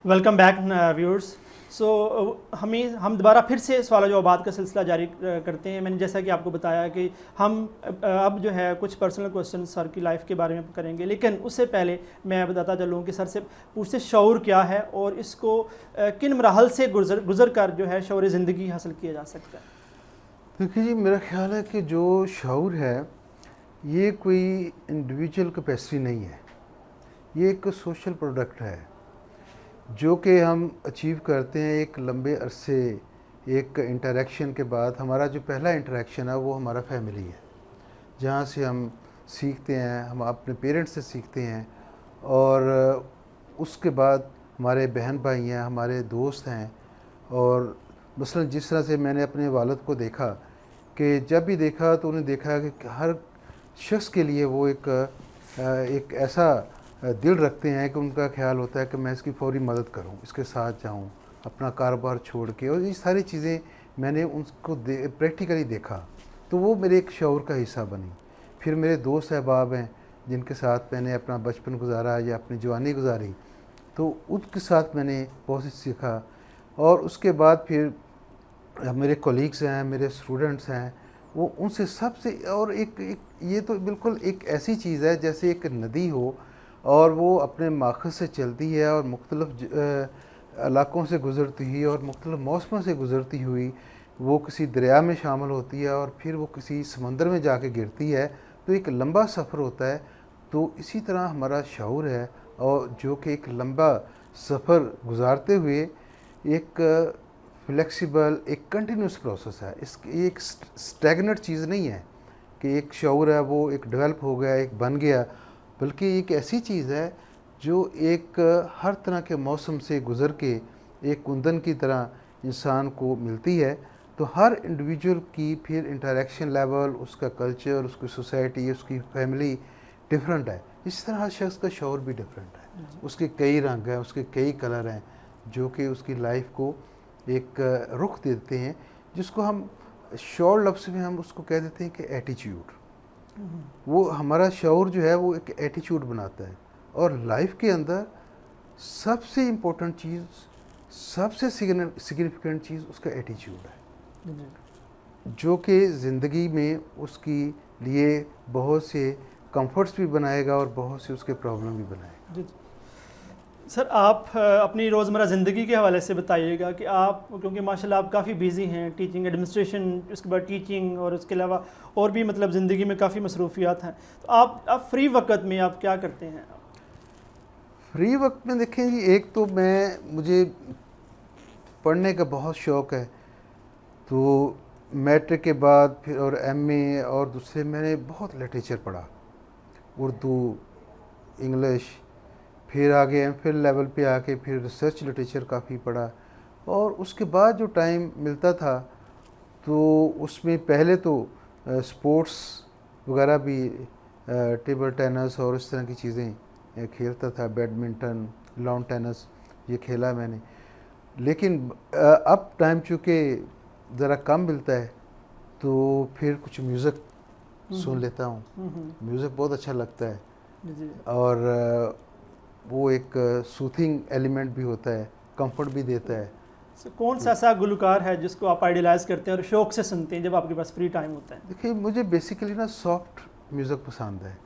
Welcome back viewers. हम दोबारा फिर से सवाल जवाबात का सिलसिला जारी करते हैं। मैंने जैसा कि आपको बताया कि हम अब जो है कुछ पर्सनल क्वेश्चन सर की लाइफ के बारे में करेंगे, लेकिन उससे पहले मैं बताता चलूँ कि सर से पूछते शऊर क्या है और इसको किन मराहल से गुजर कर जो है शऊर ज़िंदगी हासिल किया जा सकता है। देखिए जी, मेरा ख्याल है कि जो शऊर है ये कोई इंडिविजुअल कैपेसिटी नहीं है, ये एक सोशल प्रोडक्ट है जो कि हम अचीव करते हैं एक लंबे अरसे एक इंटरेक्शन के बाद। हमारा जो पहला इंटरेक्शन है वो हमारा फैमिली है, जहाँ से हम सीखते हैं, हम अपने पेरेंट्स से सीखते हैं और उसके बाद हमारे बहन भाई हैं, हमारे दोस्त हैं। और मसलन जिस तरह से मैंने अपने वालिद को देखा कि जब भी देखा तो उन्हें देखा कि हर शख्स के लिए वो एक ऐसा दिल रखते हैं कि उनका ख्याल होता है कि मैं इसकी फौरी मदद करूं, इसके साथ जाऊं, अपना कारोबार छोड़ के। और ये सारी चीज़ें मैंने उनको प्रैक्टिकली देखा, तो वो मेरे एक शऊर का हिस्सा बनी। फिर मेरे दोस्त अहबाब हैं जिनके साथ मैंने अपना बचपन गुजारा या अपनी जवानी गुजारी, तो उनके साथ मैंने बहुत कुछ सीखा। और उसके बाद फिर मेरे कोलीग्स हैं, मेरे स्टूडेंट्स हैं, वो उनसे सबसे और एक ये तो बिल्कुल एक ऐसी चीज़ है जैसे एक नदी हो और वो अपने माखज़ से चलती है और मुख्तलिफ़ इलाक़ों से गुज़रती हुई और मुख्तलिफ़ मौसमों से गुज़रती हुई वो किसी दरिया में शामिल होती है और फिर वो किसी समंदर में जाके गिरती है, तो एक लंबा सफ़र होता है। तो इसी तरह हमारा शऊर है और जो कि एक लंबा सफ़र गुज़ारते हुए एक फ्लेक्सिबल, एक कंटिन्यूस प्रोसेस है। इसकी एक स्टैगनेट चीज़ नहीं है कि एक शऊर है वो एक डेवलप हो गया, एक बन गया, बल्कि एक ऐसी चीज़ है जो एक हर तरह के मौसम से गुज़र के एक कुंदन की तरह इंसान को मिलती है। तो हर इंडिविजुअल की फिर इंटरेक्शन लेवल, उसका कल्चर, उसकी सोसाइटी, उसकी फैमिली डिफरेंट है। इस तरह हर शख्स का शऊर भी डिफरेंट है, उसके कई रंग हैं, उसके कई कलर हैं जो कि उसकी लाइफ को एक रुख देते हैं, जिसको हम शॉर्ट लफ्ज़ में हम उसको कह देते हैं कि एटीट्यूड। वो हमारा शऊर जो है वो एक एटीट्यूड बनाता है। और लाइफ के अंदर सबसे इम्पोर्टेंट चीज़, सबसे सिग्निफिकेंट चीज़ उसका एटीट्यूड है, जो कि ज़िंदगी में उसकी लिए बहुत से कंफर्ट्स भी बनाएगा और बहुत से उसके प्रॉब्लम भी बनाएगा। सर आप अपनी रोज़मर्रा ज़िंदगी के हवाले से बताइएगा कि आप, क्योंकि माशाल्लाह आप काफ़ी बिज़ी हैं, टीचिंग, एडमिनिस्ट्रेशन, उसके बाद टीचिंग और उसके अलावा और भी मतलब ज़िंदगी में काफ़ी मसरूफियात हैं, तो आप फ्री वक्त में आप क्या करते हैं? फ्री वक्त में देखें जी, एक तो मुझे पढ़ने का बहुत शौक़ है, तो मैट्रिक के बाद फिर और एमए और दूसरे मैंने बहुत लिटरेचर पढ़ा, उर्दू, इंग्लिश, फिर आगे एमफिल लेवल पे आके फिर रिसर्च लिटरेचर काफ़ी पढ़ा। और उसके बाद जो टाइम मिलता था तो उसमें पहले तो स्पोर्ट्स वगैरह भी, टेबल टेनिस और इस तरह की चीज़ें खेलता था, बैडमिंटन, लॉन टेनिस, ये खेला मैंने। लेकिन अब टाइम चूँकि ज़रा कम मिलता है तो फिर कुछ म्यूज़िक सुन लेता हूँ। म्यूज़िक बहुत अच्छा लगता है और वो एक सूथिंग एलिमेंट भी होता है, कंफर्ट भी देता है। कौन सा ऐसा गुलकार है जिसको आप आइडियलाइज़ करते हैं और शौक़ से सुनते हैं जब आपके पास फ्री टाइम होता है? देखिए, मुझे बेसिकली ना सॉफ्ट म्यूज़िक पसंद है,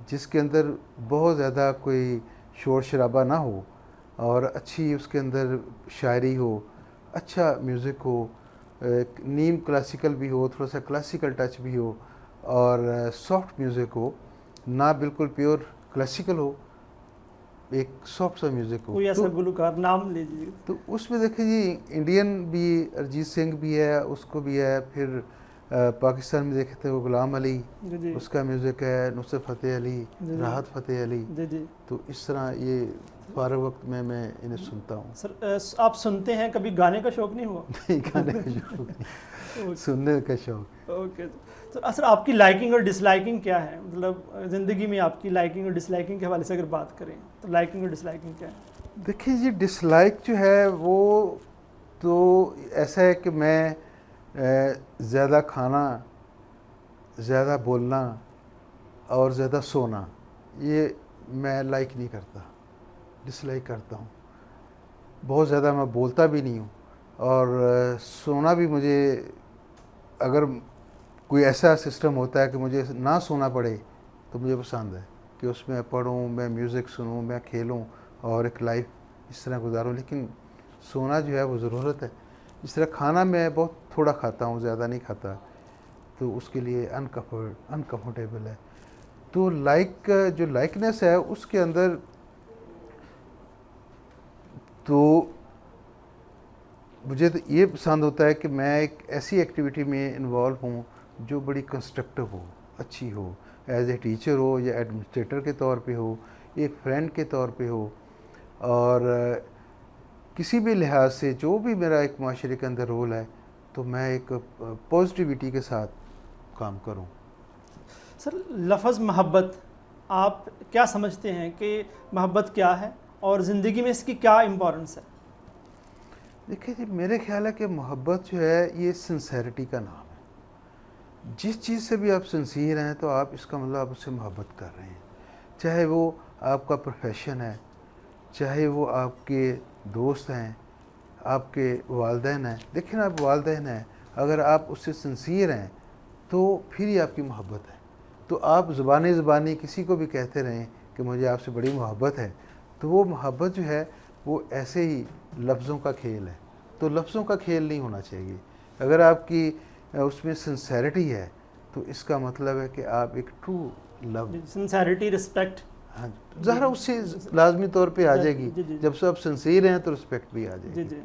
जिसके अंदर बहुत ज़्यादा कोई शोर शराबा ना हो और अच्छी उसके अंदर शायरी हो, अच्छा म्यूज़िक हो, नीम क्लासिकल भी हो, थोड़ा सा क्लासिकल टच भी हो और सॉफ्ट म्यूज़िक हो, ना बिल्कुल प्योर क्लासिकल हो, एक सॉफ्ट सा म्यूज़िक हो। कोई ऐसा गुलकार नाम लीजिए। तो उसमें देखिए जी, इंडियन भी अरिजीत सिंह भी है, उसको भी है। फिर पाकिस्तान में देखे थे वो गुलाम अली, उसका म्यूज़िक है, नुसरत फ़तेह अली, राहत फ़तेह अली। तो इस तरह ये फारग वक्त में मैं इन्हें सुनता हूँ। सर आप सुनते हैं, कभी गाने का शौक़ नहीं हुआ? नहीं, गाने का शौक़ नहीं, सुनने का शौक़। ओके। तो सर आपकी लाइकिंग और डिसलाइकिंग क्या है? मतलब ज़िंदगी में आपकी लाइकिंग और डिसलाइकिंग के हवाले से अगर बात करें तो लाइकिंग और डिसलाइकिंग क्या है? देखिए जी, डिसलाइक जो है वो तो ऐसा है कि मैं ज़्यादा खाना, ज़्यादा बोलना और ज़्यादा सोना, ये मैं लाइक नहीं करता, डिसलाइक करता हूँ। बहुत ज़्यादा मैं बोलता भी नहीं हूँ, और सोना भी मुझे, अगर कोई ऐसा सिस्टम होता है कि मुझे ना सोना पड़े तो मुझे पसंद है कि उसमें पढूँ, मैं म्यूज़िक सुनूँ, मैं खेलूँ और एक लाइफ इस तरह गुजारूँ। लेकिन सोना जो है वो ज़रूरत है। इस तरह खाना मैं बहुत थोड़ा खाता हूँ, ज़्यादा नहीं खाता, तो उसके लिए अनकम्फर्टेबल है। तो जो लाइकनेस है उसके अंदर, तो मुझे तो ये पसंद होता है कि मैं एक ऐसी एक्टिविटी में इन्वॉल्व हूँ जो बड़ी कंस्ट्रक्टिव हो, अच्छी हो, एज ए टीचर हो या एडमिनिस्ट्रेटर के तौर पे हो, एक फ्रेंड के तौर पे हो, और किसी भी लिहाज से जो भी मेरा एक माशरे के अंदर रोल है, तो मैं एक पॉजिटिविटी के साथ काम करूँ। सर, लफ्ज़ मोहब्बत, आप क्या समझते हैं कि मोहब्बत क्या है और ज़िंदगी में इसकी क्या इम्पोर्टेंस है? देखिए जी, मेरे ख्याल है कि मोहब्बत जो है ये सिंसेरिटी का नाम है। जिस चीज़ से भी आप सिंसियर हैं तो आप, इसका मतलब आप उससे मोहब्बत कर रहे हैं। चाहे वो आपका प्रोफेशन है, चाहे वो आपके दोस्त हैं, आपके वालिदैन हैं। देखिए ना, आप वालिदैन हैं, अगर आप उससे सिंसियर हैं तो फिर ही आपकी मोहब्बत है। तो आप ज़ुबानी किसी को भी कहते रहें कि मुझे आपसे बड़ी मोहब्बत है, तो वो मोहब्बत जो है वो ऐसे ही लफ्ज़ों का खेल है। तो लफ्ज़ों का खेल नहीं होना चाहिए। अगर आपकी उसमें सिंसेरिटी है तो इसका मतलब है कि आप एक ट्रू लव, सिंसेरिटी, रिस्पेक्ट, हाँ, ज़ाहिर है उससे लाजमी तौर पे आ जी, जाएगी। जी, जी। जब से आप सिंसियर हैं तो रिस्पेक्ट भी आ जी जाएगी। जी।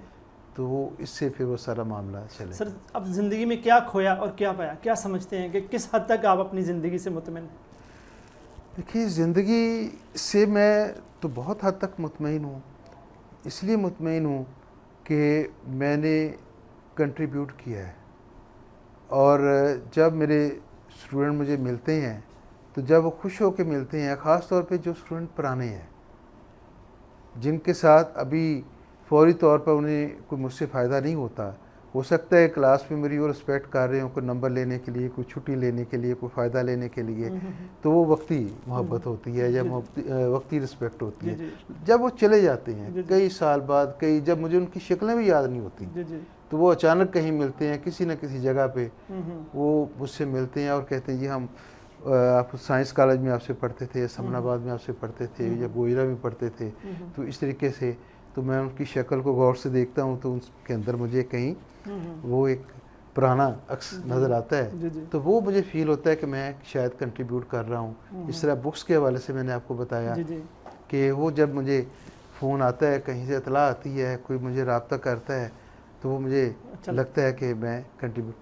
तो वो इससे फिर वो सारा मामला चले। सर, अब ज़िंदगी में क्या खोया और क्या पाया, क्या समझते हैं कि किस हद तक आप अपनी ज़िंदगी से मुतमिन हैं? देखिए, ज़िंदगी से मैं तो बहुत हद तक मुतमईन हूँ। इसलिए मुतमईन हूँ कि मैंने कंट्रीब्यूट किया है, और जब मेरे स्टूडेंट मुझे मिलते हैं तो जब वो खुश होकर मिलते हैं, ख़ास तौर पे जो स्टूडेंट पुराने हैं, जिनके साथ अभी फौरी तौर पर उन्हें कोई मुझसे फ़ायदा नहीं होता, हो सकता है क्लास में मेरी वो रिस्पेक्ट कर रहे हो, कोई नंबर लेने के लिए, कोई छुट्टी लेने के लिए, कोई फ़ायदा लेने के लिए, तो वो वक्ती मोहब्बत होती है या वक्ती रिस्पेक्ट होती है। जब वो चले जाते हैं कई साल बाद, जब मुझे उनकी शक्लें भी याद नहीं होती, तो वो अचानक कहीं मिलते हैं किसी न किसी जगह पे, वो मुझसे मिलते हैं और कहते हैं जी हम आप साइंस कॉलेज में आपसे पढ़ते थे, समनाबाद में आपसे पढ़ते थे, या गोयरा में पढ़ते थे। तो इस तरीके से तो मैं उनकी शक्ल को गौर से देखता हूँ तो उसके अंदर मुझे कहीं वो एक पुराना अक्स नज़र आता है। तो वो मुझे फ़ील होता है कि मैं शायद कंट्रीब्यूट कर रहा हूँ। इस तरह बुक्स के हवाले से मैंने आपको बताया कि वो जब मुझे फ़ोन आता है, कहीं से इतला आती है, कोई मुझे रब्ता करता है, तो वो मुझे लगता है कि मैं कंट्रीब्यूट,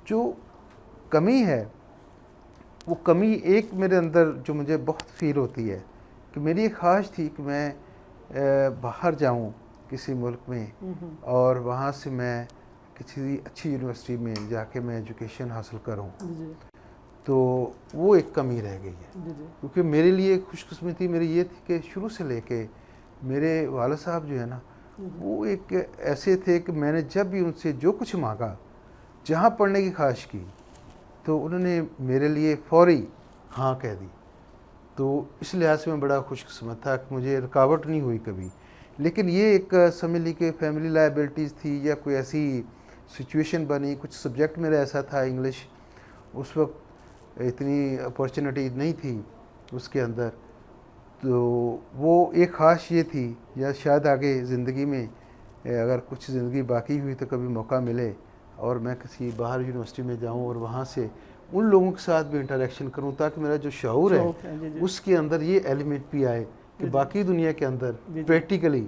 जो कमी है वो कमी एक मेरे अंदर जो मुझे बहुत फ़ील होती है कि मेरी एक ख्वाहिश थी कि मैं बाहर जाऊं किसी मुल्क में और वहाँ से मैं किसी अच्छी यूनिवर्सिटी में जाके मैं एजुकेशन हासिल करूं। तो वो एक कमी रह गई है, क्योंकि मेरे लिए खुशकिस्मती मेरी ये थी कि शुरू से लेके मेरे वालिद साहब जो है ना, वो एक ऐसे थे कि मैंने जब भी उनसे जो कुछ मांगा, जहाँ पढ़ने की ख्वाहिश की, तो उन्होंने मेरे लिए फौरी हाँ कह दी। तो इस लिहाज से मैं बड़ा खुशकिस्मत था कि मुझे रुकावट नहीं हुई कभी। लेकिन ये एक समझ ली कि फैमिली लायबिलिटीज़ थी या कोई ऐसी सिचुएशन बनी, कुछ सब्जेक्ट मेरा ऐसा था, इंग्लिश उस वक्त इतनी अपॉर्चुनिटी नहीं थी उसके अंदर, तो वो एक ख़्वाहिश ये थी, या शायद आगे ज़िंदगी में अगर कुछ ज़िंदगी बाकी हुई तो कभी मौका मिले और मैं किसी बाहर यूनिवर्सिटी में जाऊं और वहाँ से उन लोगों के साथ भी इंटरेक्शन करूं, ताकि मेरा जो शऊर है उसके अंदर ये एलिमेंट भी आए कि बाकी दुनिया के अंदर प्रैक्टिकली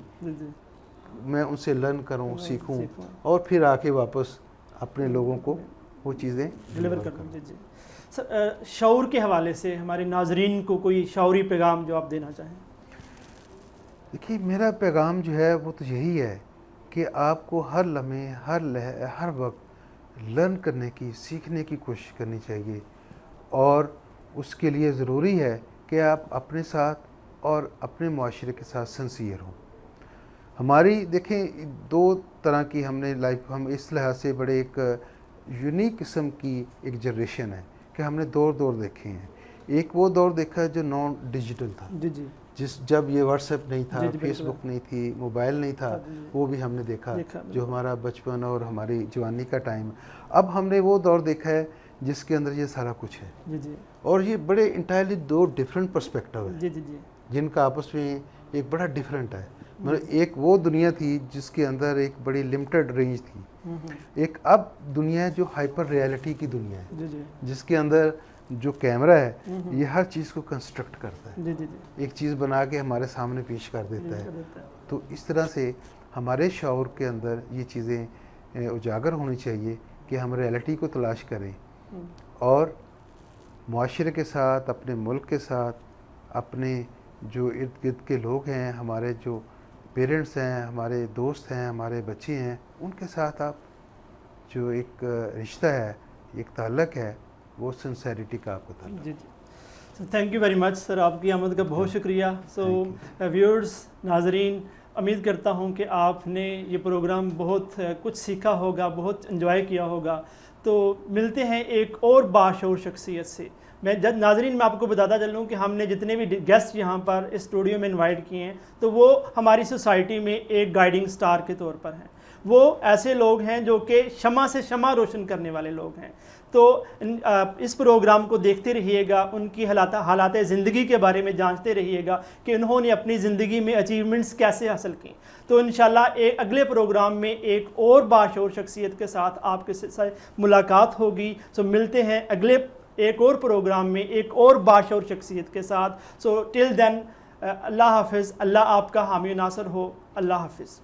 मैं उनसे लर्न करूं, सीखूं और फिर आके वापस अपने लोगों को वो चीज़ें डिलीवर करूं। जी। सर, शऊर के हवाले से हमारे नाजरीन को कोई शऊरी पैगाम जो आप देना चाहें? देखिए, मेरा पैगाम जो है वो तो यही है कि आपको हर लम्हे, हर वक्त लर्न करने की, सीखने की कोशिश करनी चाहिए, और उसके लिए ज़रूरी है कि आप अपने साथ और अपने माशरे के साथ सिंसियर हों। हमारी देखें, दो तरह की हमने लाइफ, हम इस लिहाज से बड़े एक यूनिक किस्म की एक जनरेशन है कि हमने दौर देखे हैं। एक वो दौर देखा है जो नॉन डिजिटल था, जब ये व्हाट्सएप नहीं था, जी, जी, बिल्कुल। फेसबुक नहीं थी, मोबाइल नहीं था, जी। वो भी हमने देखा, देखा, जो हमारा बचपन और हमारी जवानी का टाइम। अब हमने वो दौर देखा है जिसके अंदर ये सारा कुछ है, जी जी और ये बड़े इंटायरली दो डिफरेंट पर्सपेक्टिव है जी जी जी जिनका आपस में एक बड़ा डिफरेंट है। मतलब एक वो दुनिया थी जिसके अंदर एक बड़ी लिमिटेड रेंज थी, एक अब दुनिया है जो हाइपर रियलिटी की दुनिया है, जी जी जिसके अंदर जो कैमरा है ये हर चीज़ को कंस्ट्रक्ट करता है, जी जी जी एक चीज़ बना के हमारे सामने पेश कर देता कर है। देता है। तो इस तरह से हमारे शऊर के अंदर ये चीज़ें उजागर होनी चाहिए कि हम रियलिटी को तलाश करें और मुआशरे के साथ, अपने मुल्क के साथ, अपने जो इर्द गिर्द के लोग हैं, हमारे जो पेरेंट्स हैं, हमारे दोस्त हैं, हमारे बच्चे हैं, उनके साथ आप जो एक रिश्ता है, एक ताल्लुक़ है, वो सिंसेरिटी का आपको ताल्लुक़। जी जी so thank you very much sir, आपकी आमद का बहुत शुक्रिया। सो व्यूअर्स, नाजरीन, उम्मीद करता हूँ कि आपने ये प्रोग्राम बहुत कुछ सीखा होगा, बहुत इन्जॉय किया होगा। तो मिलते हैं एक और बाशऊर शख्सियत से। मैं जब नाजरीन मैं आपको बताता चलूँ कि हमने जितने भी गेस्ट यहाँ पर इस स्टूडियो में इनवाइट किए हैं तो वो हमारी सोसाइटी में एक गाइडिंग स्टार के तौर पर हैं। वो ऐसे लोग हैं जो कि शमा से शमा रोशन करने वाले लोग हैं। तो इस प्रोग्राम को देखते रहिएगा, उनकी हालात ज़िंदगी के बारे में जांचते रहिएगा कि उन्होंने अपनी ज़िंदगी में अचीवमेंट्स कैसे हासिल की। तो इंशाल्लाह एक अगले प्रोग्राम में एक और बाशऊर शख्सियत के साथ आपके साथ मुलाकात होगी। सो मिलते हैं अगले एक और प्रोग्राम में एक और बाशऊर शख्सियत के साथ। सो टिल देन अल्लाह हाफिज़। अल्लाह आपका हामी नासर हो। अल्लाह हाफिज़।